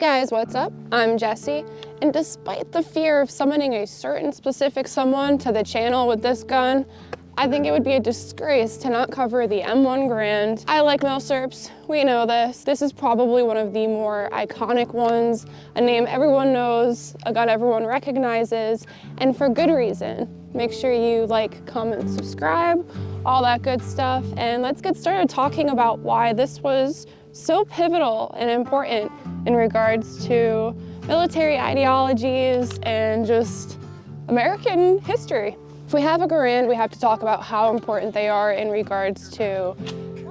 guys, what's up? I'm Jessie, and despite the fear of summoning a certain specific someone to the channel with this gun, I think it would be a disgrace to not cover the M1 Garand. I like milsurps, we know this. This is probably one of the more iconic ones, a name everyone knows, a gun everyone recognizes, and for good reason. Make sure you like, comment, subscribe, all that good stuff, and let's get started talking about why this was so pivotal and important in regards to military ideologies and just American history. If we have a Garand, we have to talk about how important they are in regards to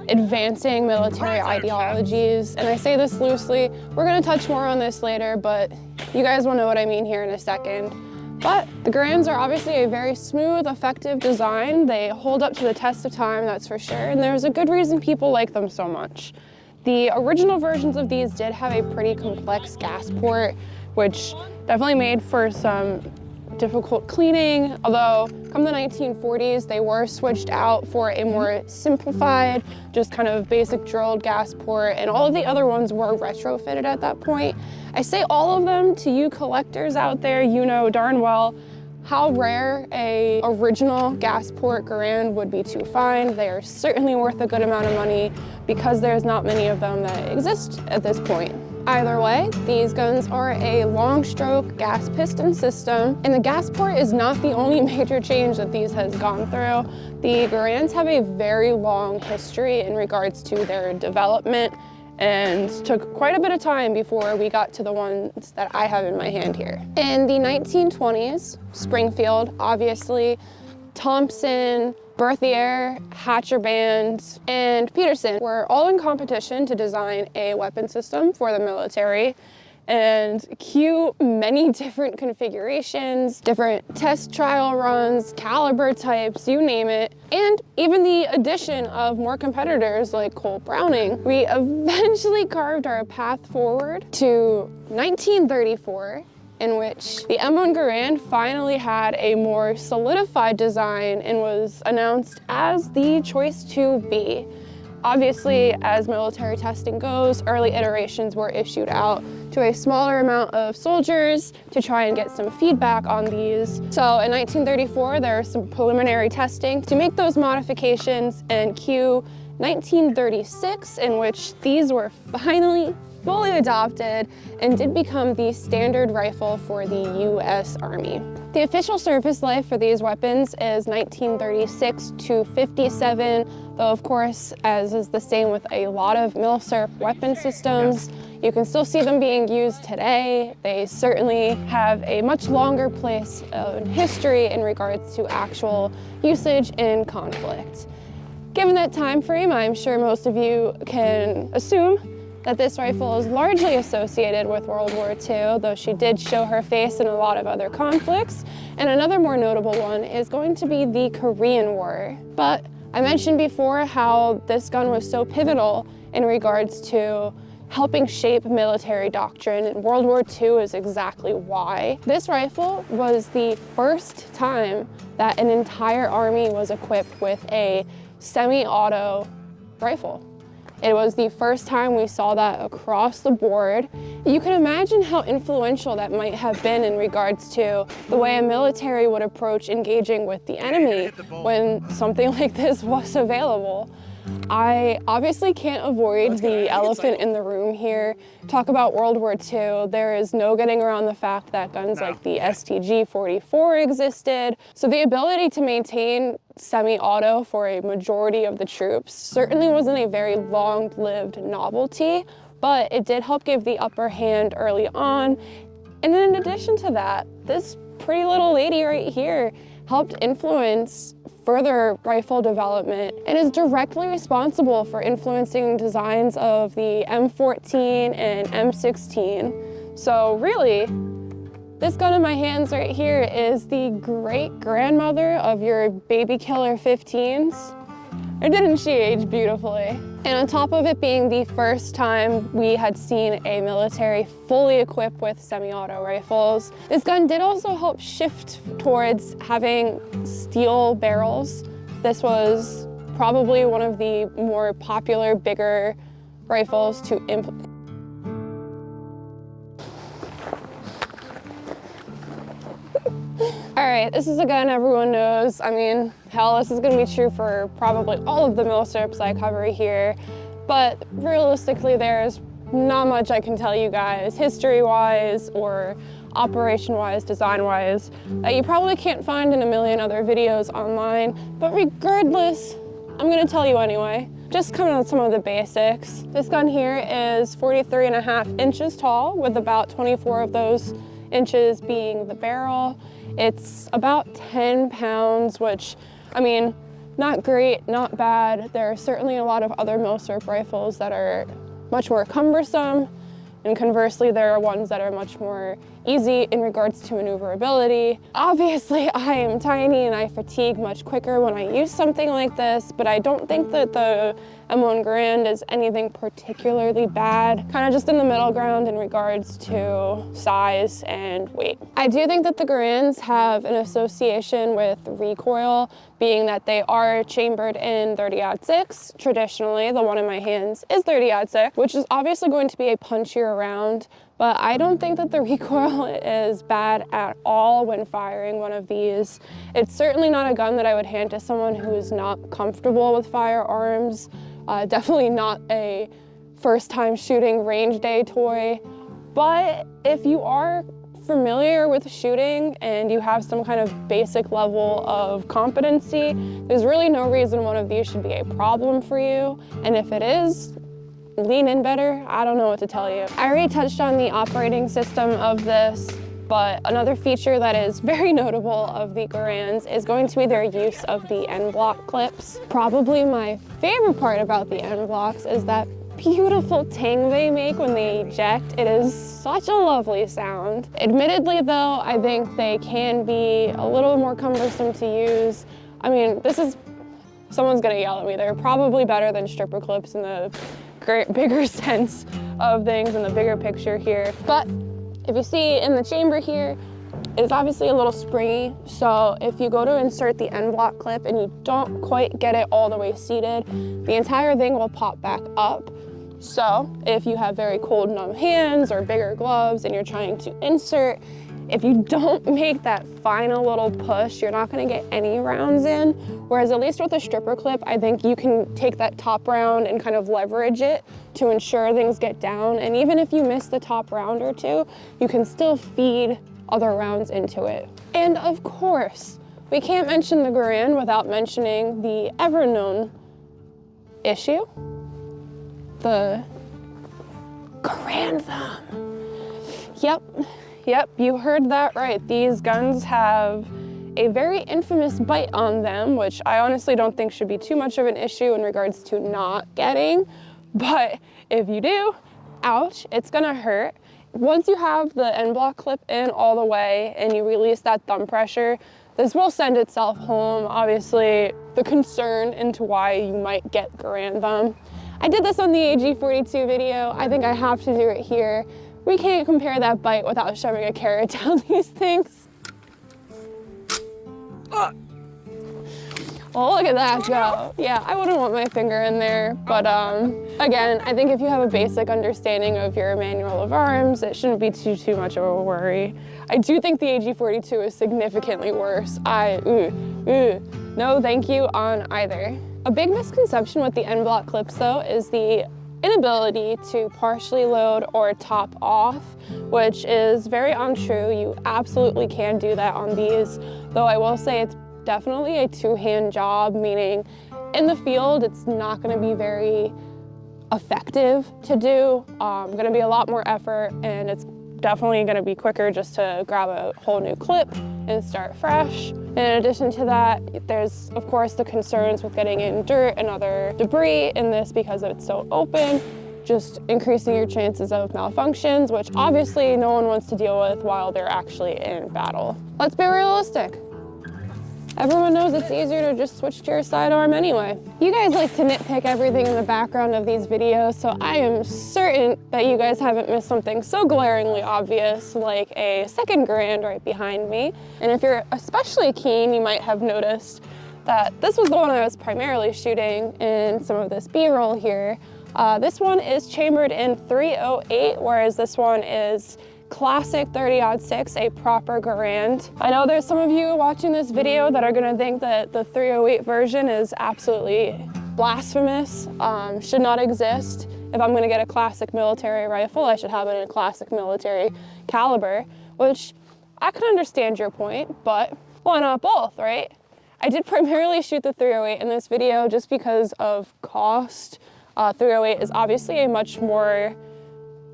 advancing military ideologies. And I say this loosely, we're gonna touch more on this later, but you guys will know what I mean here in a second. But the Garands are obviously a very smooth, effective design. They hold up to the test of time, that's for sure, and there's a good reason people like them so much. The original versions of these did have a pretty complex gas port, which definitely made for some difficult cleaning, although come the 1940s, they were switched out for a more simplified, just kind of basic drilled gas port, and all of the other ones were retrofitted at that point. I say all of them to you collectors out there, you know darn well how rare a original gas port Garand would be to find. They are certainly worth a good amount of money because there's not many of them that exist at this point. Either way, these guns are a long stroke gas piston system, and the gas port is not the only major change that these has gone through. The Garands have a very long history in regards to their development and took quite a bit of time before we got to the ones that I have in my hand here. In the 1920s, Springfield, obviously, Thompson, Berthier, Hatcher Band, and Peterson were all in competition to design a weapon system for the military and cue many different configurations, different test trial runs, caliber types, you name it, and even the addition of more competitors like Colt Browning. We eventually carved our path forward to 1934, in which the M1 Garand finally had a more solidified design and was announced as the choice to be. Obviously, as military testing goes, early iterations were issued out to a smaller amount of soldiers to try and get some feedback on these. So in 1934, there was some preliminary testing to make those modifications, and cue 1936, in which these were finally fully adopted and did become the standard rifle for the US Army. The official service life for these weapons is 1936 to 57, though of course, as is the same with a lot of milsurp weapon systems, you can still see them being used today. They certainly have a much longer place in history in regards to actual usage in conflict. Given that time frame, I'm sure most of you can assume that this rifle is largely associated with World War II, though she did show her face in a lot of other conflicts. And another more notable one is going to be the Korean War. But I mentioned before how this gun was so pivotal in regards to helping shape military doctrine, and World War II is exactly why. This rifle was the first time that an entire army was equipped with a semi-auto rifle. It was the first time we saw that across the board. You can imagine how influential that might have been in regards to the way a military would approach engaging with the enemy when something like this was available. I obviously can't avoid the elephant in the room here. Talk about World War II, there is no getting around the fact that guns like the STG-44 existed. So the ability to maintain semi-auto for a majority of the troops certainly wasn't a very long-lived novelty, but it did help give the upper hand early on. And in addition to that, this pretty little lady right here helped influence further rifle development and is directly responsible for influencing designs of the M14 and M16. So really, this gun in my hands right here is the great-grandmother of your baby killer 15s. Or didn't she age beautifully? And on top of it being the first time we had seen a military fully equipped with semi-auto rifles, this gun did also help shift towards having steel barrels. This was probably one of the more popular, bigger rifles to implement. All right, this is a gun everyone knows. I mean, hell, this is gonna be true for probably all of the milsips I cover here, but realistically, there's not much I can tell you guys history-wise or operation-wise, design-wise, that you probably can't find in a million other videos online. But regardless, I'm gonna tell you anyway. Just coming on some of the basics. This gun here is 43.5 inches tall, with about 24 of those inches being the barrel. It's about 10 pounds, which, I mean, not great, not bad. There are certainly a lot of other milsurp rifles that are much more cumbersome, and conversely, there are ones that are much more easy in regards to maneuverability. Obviously, I am tiny and I fatigue much quicker when I use something like this, but I don't think that the M1 Garand is anything particularly bad. Kind of just in the middle ground in regards to size and weight. I do think that the Garands have an association with recoil, being that they are chambered in 30-06. Traditionally, the one in my hands is 30-06, which is obviously going to be a punchier round, but I don't think that the recoil is bad at all when firing one of these. It's certainly not a gun that I would hand to someone who is not comfortable with firearms. Definitely not a first time shooting range day toy. But if you are familiar with shooting and you have some kind of basic level of competency, there's really no reason one of these should be a problem for you. And if it is, lean in better. I don't know what to tell you. I already touched on the operating system of this, but another feature that is very notable of the Garands is going to be their use of the end block clips. Probably my favorite part about the end blocks is that beautiful ting they make when they eject. It is such a lovely sound. Admittedly though, I think they can be a little more cumbersome to use. I mean, someone's gonna yell at me. They're probably better than stripper clips in the bigger sense of things in the bigger picture here. But if you see in the chamber here, it's obviously a little springy. So if you go to insert the end block clip and you don't quite get it all the way seated, the entire thing will pop back up. So if you have very cold, numb hands or bigger gloves and you're trying to insert, if you don't make that final little push, you're not gonna get any rounds in. Whereas at least with a stripper clip, I think you can take that top round and kind of leverage it to ensure things get down. And even if you miss the top round or two, you can still feed other rounds into it. And of course, we can't mention the Garand without mentioning the ever-known issue, the Garand thumb. Yep, you heard that right. These guns have a very infamous bite on them, which I honestly don't think should be too much of an issue in regards to not getting. But if you do, ouch, it's gonna hurt. Once you have the end block clip in all the way and you release that thumb pressure, this will send itself home. Obviously, the concern into why you might get Garand thumb. I did this on the AG42 video. I think I have to do it here. We can't compare that bite without shoving a carrot down these things. Oh, look at that go. Yeah, I wouldn't want my finger in there. But again, I think if you have a basic understanding of your manual of arms, it shouldn't be too much of a worry. I do think the AG42 is significantly worse. No thank you on either. A big misconception with the end block clips though is the inability to partially load or top off, which is very untrue. You absolutely can do that on these, though I will say it's definitely a two-hand job, meaning in the field it's not going to be very effective to do. Going to be a lot more effort, and it's definitely going to be quicker just to grab a whole new clip and start fresh. In addition to that, there's of course the concerns with getting in dirt and other debris in this because it's so open, just increasing your chances of malfunctions, which obviously no one wants to deal with while they're actually in battle. Let's be realistic. Everyone knows it's easier to just switch to your sidearm anyway. You guys like to nitpick everything in the background of these videos, so I am certain that you guys haven't missed something so glaringly obvious like a second Garand right behind me. And if you're especially keen, you might have noticed that this was the one I was primarily shooting in some of this B-roll here. This one is chambered in 308, whereas this one is classic 30-06, a proper Garand. I know there's some of you watching this video that are gonna think that the 308 version is absolutely blasphemous, should not exist. If I'm gonna get a classic military rifle, I should have it in a classic military caliber, which I can understand your point, but why not both, right? I did primarily shoot the 308 in this video just because of cost. 308 is obviously a much more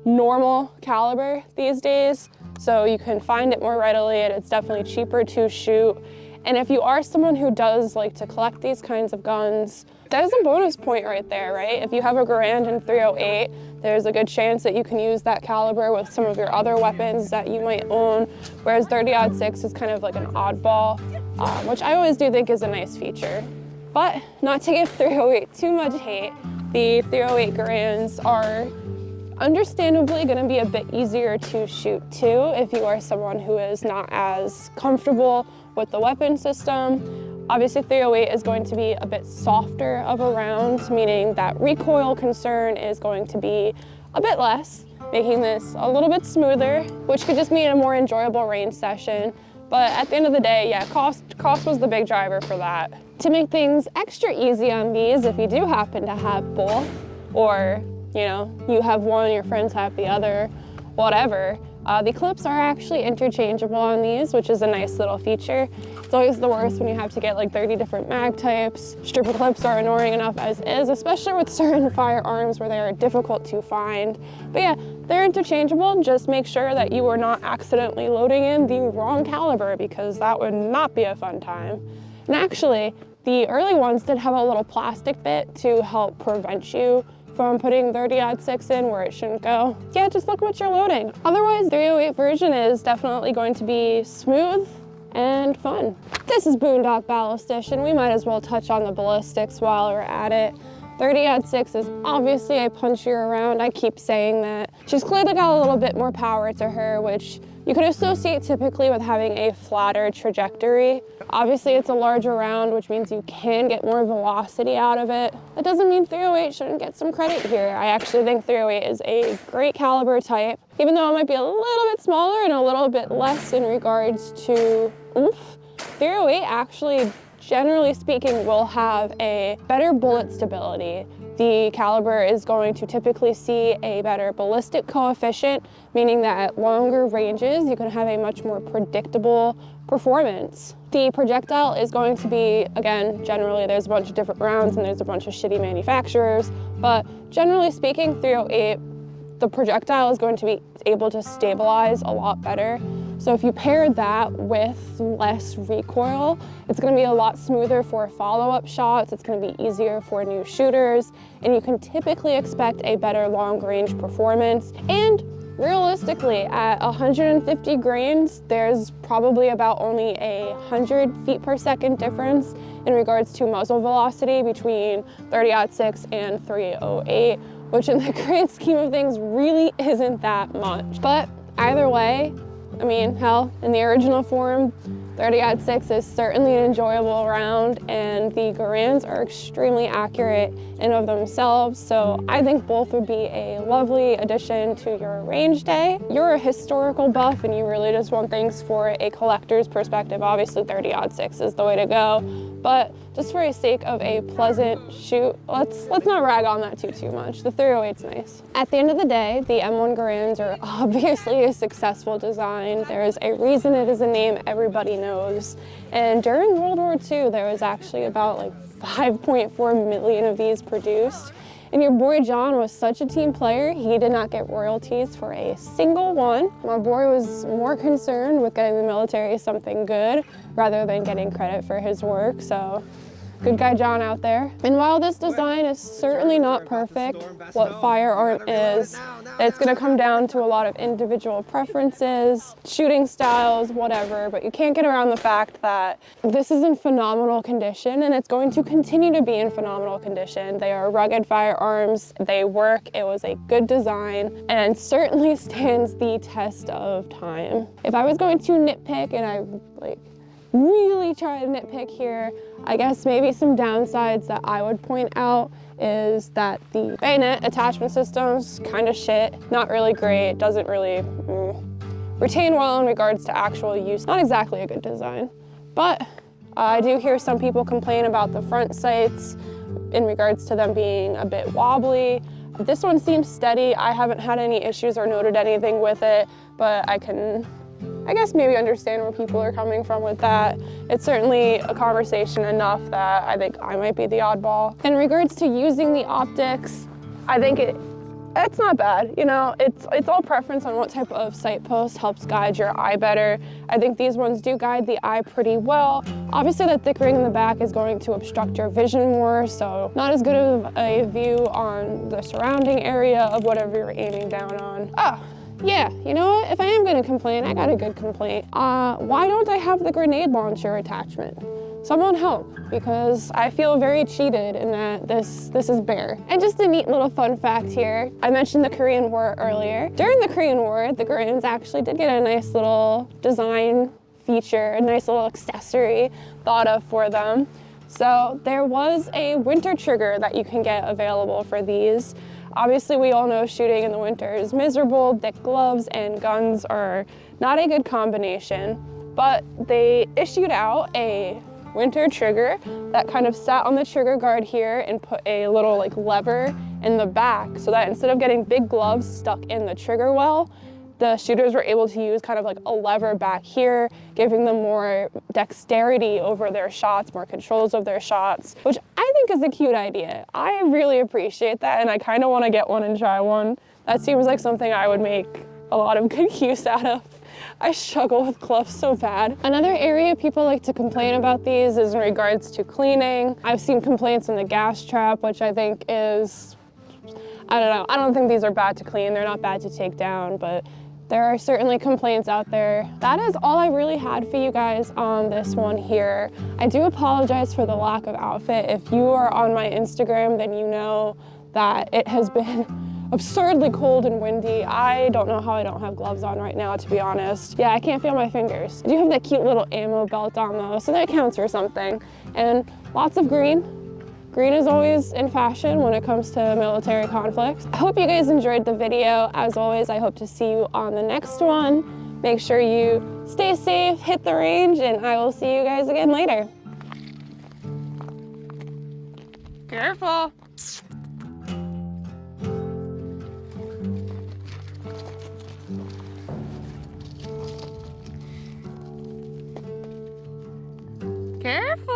normal caliber these days, so you can find it more readily and it's definitely cheaper to shoot. And if you are someone who does like to collect these kinds of guns, there's a bonus point right there, right? If you have a Garand in 308, there's a good chance that you can use that caliber with some of your other weapons that you might own, whereas 30-06 is kind of like an oddball, which I always do think is a nice feature. But not to give 308 too much hate, the 308 Garands are understandably going to be a bit easier to shoot too if you are someone who is not as comfortable with the weapon system. Obviously 308 is going to be a bit softer of a round, meaning that recoil concern is going to be a bit less, making this a little bit smoother, which could just mean a more enjoyable range session. But at the end of the day, yeah, cost was the big driver for that. To make things extra easy on these, if you do happen to have both, or you know, you have one, your friends have the other, whatever, the clips are actually interchangeable on these, which is a nice little feature. It's always the worst when you have to get like 30 different mag types. Stripper clips are annoying enough as is, especially with certain firearms where they are difficult to find. But yeah, they're interchangeable. Just make sure that you are not accidentally loading in the wrong caliber, because that would not be a fun time. And actually, the early ones did have a little plastic bit to help prevent you from putting 30-06 in where it shouldn't go. Yeah, just look what you're loading. Otherwise, the 308 version is definitely going to be smooth and fun. This is Boondock Ballistician. We might as well touch on the ballistics while we're at it. 30-06 is obviously a punchier round. I keep saying that. She's clearly got a little bit more power to her, which you could associate typically with having a flatter trajectory. Obviously it's a larger round, which means you can get more velocity out of it. That doesn't mean 308 shouldn't get some credit here. I actually think 308 is a great caliber type, even though it might be a little bit smaller and a little bit less in regards to oomph. 308 actually, generally speaking, will have a better bullet stability. The caliber is going to typically see a better ballistic coefficient, meaning that at longer ranges, you can have a much more predictable performance. The projectile is going to be, again, generally there's a bunch of different rounds and there's a bunch of shitty manufacturers, but generally speaking, 308, the projectile is going to be able to stabilize a lot better. So if you pair that with less recoil, it's going to be a lot smoother for follow-up shots. It's going to be easier for new shooters, and you can typically expect a better long-range performance. And realistically, at 150 grains, there's probably about only 100 feet per second difference in regards to muzzle velocity between 30-06 and 308, which in the grand scheme of things really isn't that much. But either way, I mean, hell, in the original form, 30-06 is certainly an enjoyable round, and the Garands are extremely accurate in of themselves, so I think both would be a lovely addition to your range day. You're a historical buff and you really just want things for a collector's perspective. Obviously 30-06 is the way to go, but just for the sake of a pleasant shoot, let's not rag on that too much. The 308's nice. At the end of the day, the M1 Garands are obviously a successful design. There is a reason it is a name everybody knows. And during World War II, there was actually about like 5.4 million of these produced. And your boy John was such a team player, he did not get royalties for a single one. My boy was more concerned with getting the military something good rather than getting credit for his work, so good guy John out there. And while this design is certainly not perfect, what firearm is, it's gonna come down to a lot of individual preferences, shooting styles, whatever, but you can't get around the fact that this is in phenomenal condition and it's going to continue to be in phenomenal condition. They are rugged firearms, they work, it was a good design, and certainly stands the test of time. If I was going to nitpick, and I really try to nitpick here, I guess maybe some downsides that I would point out is that the bayonet attachment system's kind of shit, not really great, doesn't really, retain well in regards to actual use. Not exactly a good design, but I do hear some people complain about the front sights in regards to them being a bit wobbly. This one seems steady. I haven't had any issues or noted anything with it, but I guess maybe understand where people are coming from with that. It's certainly a conversation enough that I think I might be the oddball. In regards to using the optics, I think it's not bad. You know, it's all preference on what type of sight post helps guide your eye better. I think these ones do guide the eye pretty well. Obviously the thick ring in the back is going to obstruct your vision more, so not as good of a view on the surrounding area of whatever you're aiming down on. Oh, yeah, you know what? If I am gonna complain, I got a good complaint. Why don't I have the grenade launcher attachment? Someone help, because I feel very cheated in that this is bare. And just a neat little fun fact here. I mentioned the Korean War earlier. During the Korean War, the Garands actually did get a nice little design feature, a nice little accessory thought of for them. So there was a winter trigger that you can get available for these. Obviously, we all know shooting in the winter is miserable. Thick gloves and guns are not a good combination, but they issued out a winter trigger that kind of sat on the trigger guard here and put a little like lever in the back so that instead of getting big gloves stuck in the trigger well, the shooters were able to use kind of like a lever back here, giving them more dexterity over their shots, more controls of their shots, which I think is a cute idea. I really appreciate that, and I kind of want to get one and try one. That seems like something I would make a lot of good use out of. I struggle with gloves so bad. Another area people like to complain about these is in regards to cleaning. I've seen complaints in the gas trap, which I think is, I don't know. I don't think these are bad to clean. They're not bad to take down, but there are certainly complaints out there. That is all I really had for you guys on this one here. I do apologize for the lack of outfit. If you are on my Instagram, then you know that it has been absurdly cold and windy. I don't know how I don't have gloves on right now, to be honest. Yeah, I can't feel my fingers. I do have that cute little ammo belt on though, so that counts for something. And lots of green. Green is always in fashion when it comes to military conflicts. I hope you guys enjoyed the video. As always, I hope to see you on the next one. Make sure you stay safe, hit the range, and I will see you guys again later. Careful. Careful.